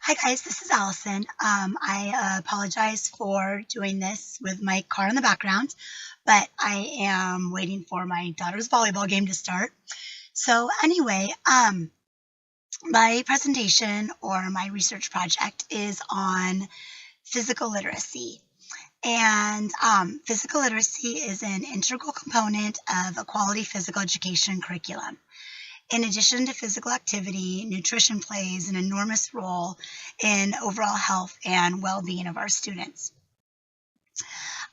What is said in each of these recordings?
Hi guys, this is Allison. I apologize for doing this with my car in the background, but I am waiting for my daughter's volleyball game to start. So anyway, my presentation or my research project is on physical literacy. And physical literacy is an integral component of a quality physical education curriculum. In addition to physical activity, nutrition plays an enormous role in overall health and well-being of our students.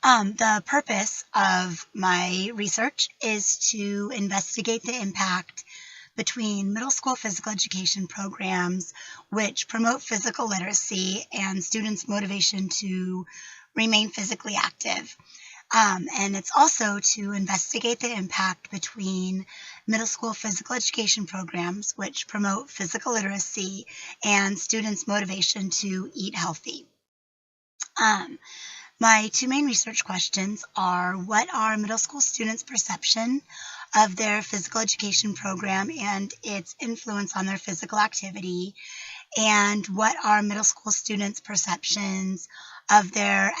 The purpose of my research is to investigate the impact between middle school physical education programs which promote physical literacy and students' motivation to remain physically active. And it's also to investigate the impact between middle school physical education programs, which promote physical literacy, and students' motivation to eat healthy. My two main research questions are: what are middle school students' perception of their physical education program and its influence on their physical activity? And what are middle school students' perceptions of their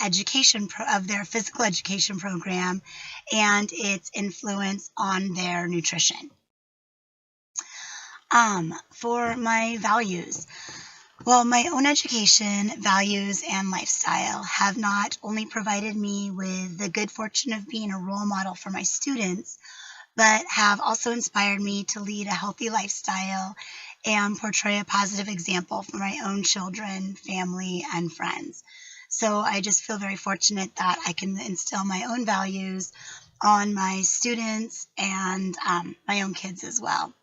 physical education program and its influence on their nutrition? For my values, well, my own education, values, and lifestyle have not only provided me with the good fortune of being a role model for my students, but have also inspired me to lead a healthy lifestyle and portray a positive example for my own children, family, and friends. So I just feel very fortunate that I can instill my own values on my students and my own kids as well.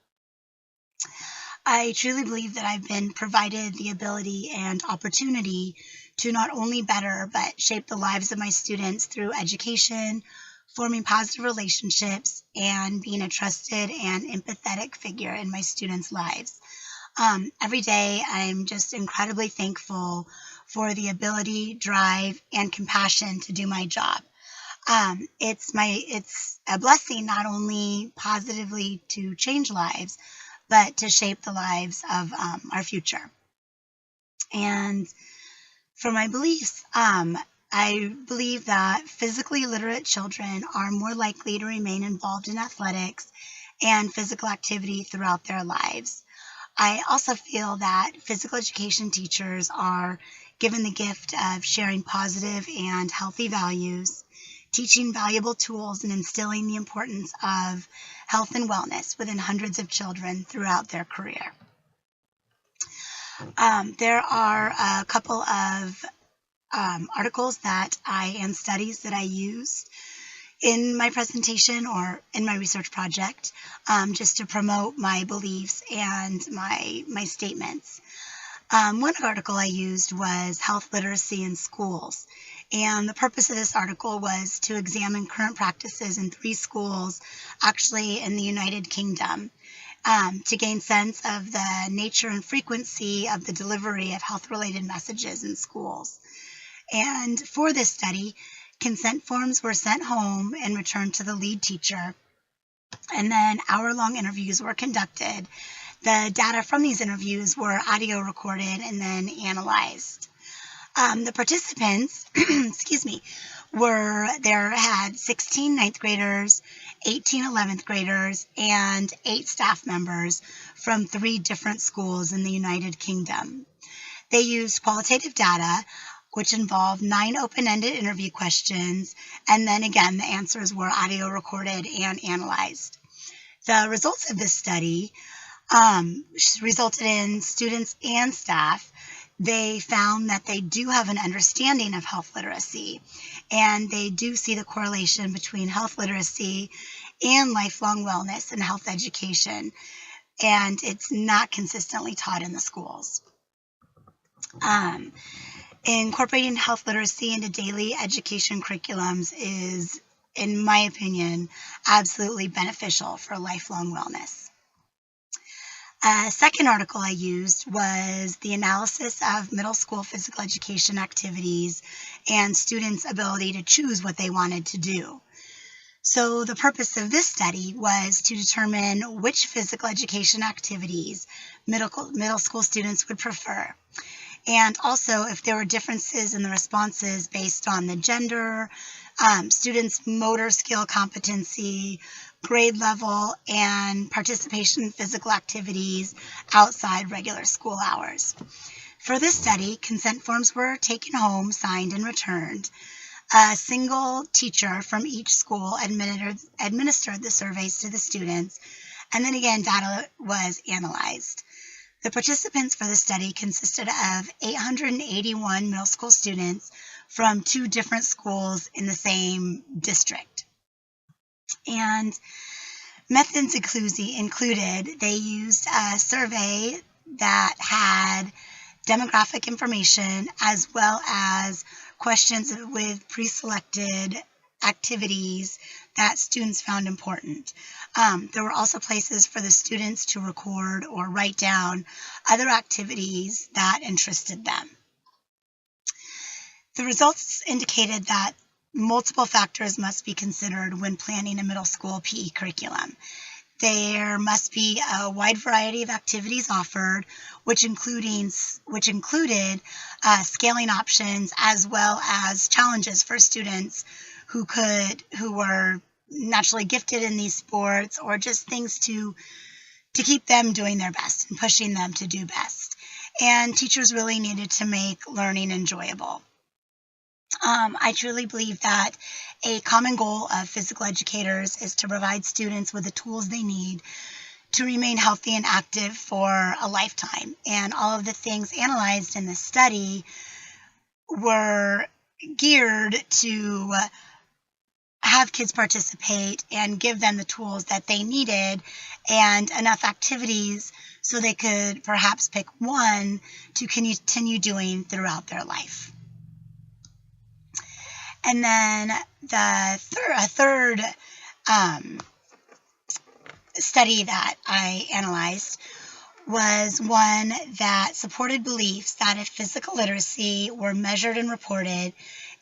I truly believe that I've been provided the ability and opportunity to not only better but shape the lives of my students through education, forming positive relationships, and being a trusted and empathetic figure in my students' lives. Every day, I'm just incredibly thankful for the ability, drive, and compassion to do my job. It's a blessing not only positively to change lives, but to shape the lives of our future. And for my beliefs, I believe that physically literate children are more likely to remain involved in athletics and physical activity throughout their lives. I also feel that physical education teachers are given the gift of sharing positive and healthy values, teaching valuable tools, and instilling the importance of health and wellness within hundreds of children throughout their career. There are a couple of articles and studies that I used in my presentation or in my research project, just to promote my beliefs and my statements. One article I used was Health Literacy in Schools, and the purpose of this article was to examine current practices in 3 schools, actually in the United Kingdom, to gain sense of the nature and frequency of the delivery of health-related messages in schools. And for this study, consent forms were sent home and returned to the lead teacher, and then hour-long interviews were conducted. The data from these interviews were audio recorded and then analyzed. The participants, had 16 ninth graders, 18 11th graders, and 8 staff members from 3 different schools in the United Kingdom. They used qualitative data, which involved 9 open-ended interview questions, and then again, the answers were audio recorded and analyzed. The results of this study resulted in students and staff. They found that they do have an understanding of health literacy, and they do see the correlation between health literacy and lifelong wellness and health education, and it's not consistently taught in the schools. Incorporating health literacy into daily education curriculums is, in my opinion, absolutely beneficial for lifelong wellness. A second article I used was the analysis of middle school physical education activities and students' ability to choose what they wanted to do. So the purpose of this study was to determine which physical education activities middle school students would prefer. and also if there were differences in the responses based on the gender, students' motor skill competency, grade level, and participation in physical activities outside regular school hours. For this study, consent forms were taken home, signed, and returned. A single teacher from each school administered the surveys to the students, and then again, data was analyzed. The participants for the study consisted of 881 middle school students from 2 different schools in the same district. And methods included, they used a survey that had demographic information as well as questions with pre-selected activities that students found important. There were also places for the students to record or write down other activities that interested them. The results indicated that multiple factors must be considered when planning a middle school PE curriculum. There must be a wide variety of activities offered, which included scaling options as well as challenges for students who were naturally gifted in these sports, or just things to keep them doing their best and pushing them to do best. And teachers really needed to make learning enjoyable. I truly believe that a common goal of physical educators is to provide students with the tools they need to remain healthy and active for a lifetime. And all of the things analyzed in this study were geared to have kids participate and give them the tools that they needed and enough activities so they could perhaps pick one to continue doing throughout their life. And then a third study that I analyzed was one that supported beliefs that if physical literacy were measured and reported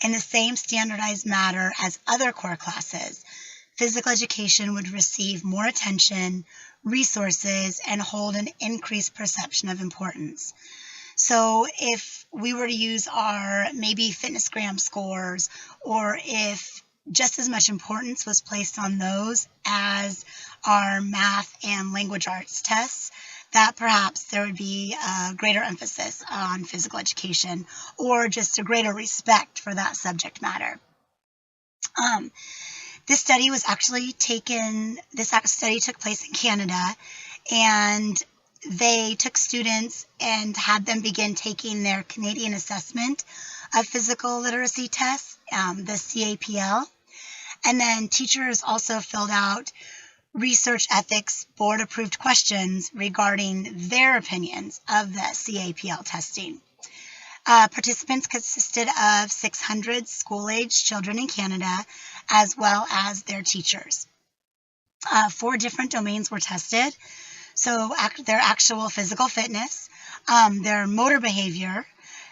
in the same standardized manner as other core classes, physical education would receive more attention, resources, and hold an increased perception of importance. So if we were to use our maybe FitnessGram scores, or if just as much importance was placed on those as our math and language arts tests, that perhaps there would be a greater emphasis on physical education or just a greater respect for that subject matter. This study took place in Canada, and they took students and had them begin taking their Canadian Assessment of Physical Literacy Test, the CAPL. And then teachers also filled out research ethics board-approved questions regarding their opinions of the CAPL testing. Participants consisted of 600 school-aged children in Canada, as well as their teachers. 4 different domains were tested. So their actual physical fitness, their motor behavior,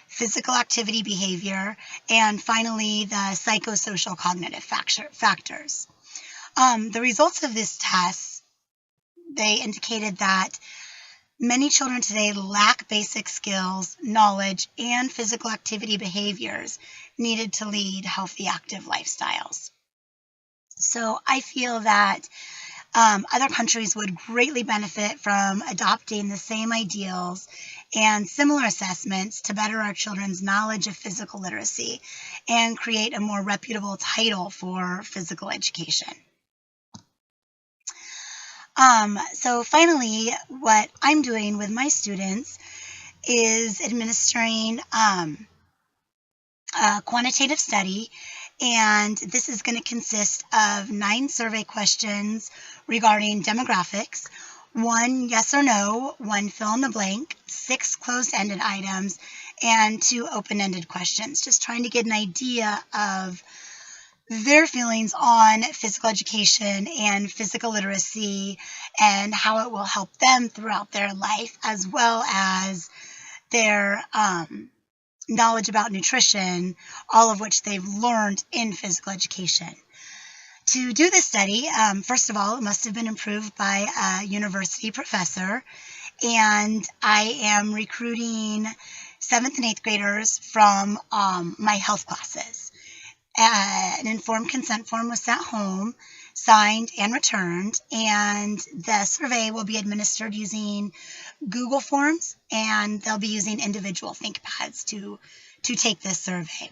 physical activity behavior, and finally the psychosocial cognitive factors. The results of this test, they indicated that many children today lack basic skills, knowledge, and physical activity behaviors needed to lead healthy, active lifestyles. So I feel that other countries would greatly benefit from adopting the same ideals and similar assessments to better our children's knowledge of physical literacy and create a more reputable title for physical education. So finally, what I'm doing with my students is administering a quantitative study, and this is going to consist of 9 survey questions regarding demographics, 1 yes or no, 1 fill in the blank, 6 closed-ended items, and 2 open-ended questions, just trying to get an idea of their feelings on physical education and physical literacy and how it will help them throughout their life, as well as their knowledge about nutrition, all of which they've learned in physical education. To do this study, first of all, it must have been approved by a university professor, and I am recruiting 7th and 8th graders from my health classes. An informed consent form was sent home, signed and returned, and the survey will be administered using Google Forms, and they'll be using individual ThinkPads to take this survey.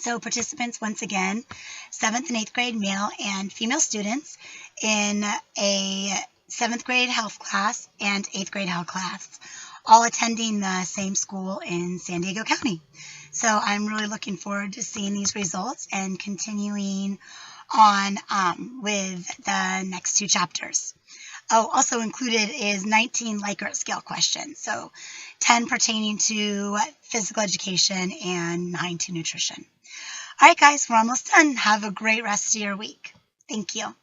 So participants, once again, 7th and 8th grade male and female students in a 7th grade health class and 8th grade health class, all attending the same school in San Diego County. So I'm really looking forward to seeing these results and continuing on with the next 2 chapters. Oh, also included is 19 Likert scale questions, so 10 pertaining to physical education and 9 to nutrition. All right, guys, we're almost done. Have a great rest of your week. Thank you.